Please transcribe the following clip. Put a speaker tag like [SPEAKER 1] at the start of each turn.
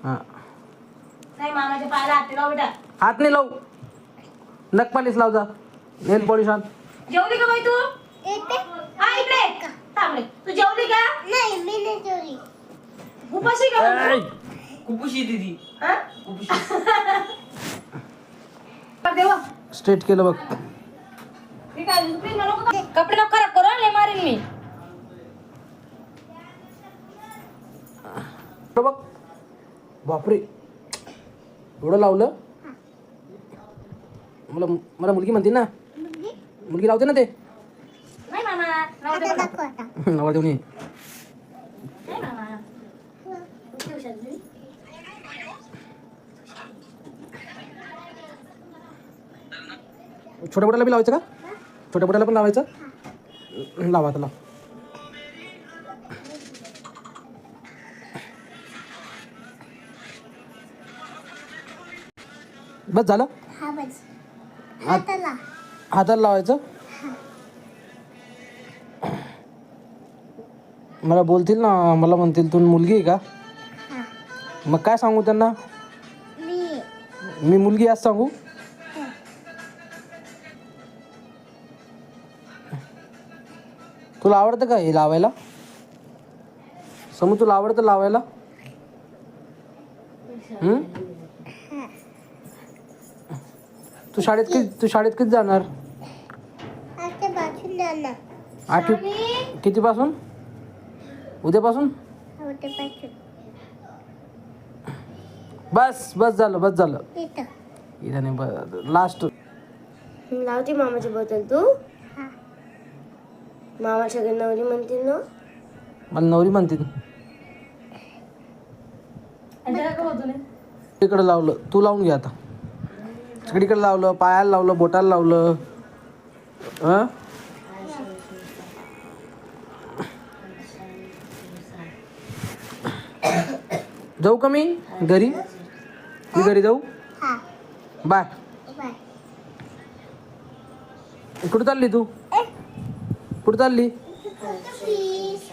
[SPEAKER 1] हां
[SPEAKER 2] नाही मामाच्या पायाला हात लाव बेटा.
[SPEAKER 1] हात नाही लावू. नखपालीस लाव जा. नेल पॉलिश आण.
[SPEAKER 2] जेवली का बाई तू? हा इकडे थांबले. तू जेवली का?
[SPEAKER 3] नाही मी नाही जेवली.
[SPEAKER 2] उपाशी का मग?
[SPEAKER 4] कुपुशी दीदी
[SPEAKER 2] हा?
[SPEAKER 4] कुपुशी
[SPEAKER 2] देवा
[SPEAKER 1] स्ट्रेट केलं बघ.
[SPEAKER 2] मी काय प्लीज मला नको कपडे नको खराब करू. लय मारीन मी.
[SPEAKER 1] बघ बापरे एवढं लावलं. मला मला मुलगी म्हणते ना. मुलगी लावते ना ते.
[SPEAKER 2] नाही मामा राहू दे
[SPEAKER 3] आता
[SPEAKER 2] बघा.
[SPEAKER 3] दाखव आता.
[SPEAKER 1] नवरा देऊन ये.
[SPEAKER 2] नाही मामा किती हुशार झाली.
[SPEAKER 1] छोट्या बोटाला बी लावायचं का? छोट्या बोटाला पण लावायचं. लावा आता लाव. बस झालं.
[SPEAKER 3] हा बस. हाताला.
[SPEAKER 1] हाताला लावायचं. मला बोलतील ना. मला म्हणतील तू मुलगी आहे का?
[SPEAKER 3] हा.
[SPEAKER 1] मग काय सांगू त्यांना? मी मुलगी आज सांगू? तुला आवडतं का हे लावायला? समू तुला आवडतं लावायला? तू शाळेत कधी जाणार?
[SPEAKER 3] आता बाजून जाणार.
[SPEAKER 1] 8वी कितीपासून? उद्यापासून?
[SPEAKER 3] आवडते बाजून.
[SPEAKER 1] बस झालं.
[SPEAKER 3] इथं.
[SPEAKER 1] इथं नाही. लास्ट.
[SPEAKER 5] लावते मामाची बोतल तू.
[SPEAKER 3] हा.
[SPEAKER 5] मामा सगळे नवरी म्हणतील ना.
[SPEAKER 1] मला नवरी म्हणते.
[SPEAKER 2] आणि त्याला काय होतं नाही?
[SPEAKER 1] इकडे लावलं. तू लावून घे आता. सगळीकडे लावलं. पायाला लावलं. बोटाला लावलं. हं जाऊ का मी घरी? मी घरी जाऊ.
[SPEAKER 3] हा.
[SPEAKER 1] बाय.
[SPEAKER 3] बाय.
[SPEAKER 1] कुठं चालली तू? कुठं चालली?
[SPEAKER 3] प्लीज.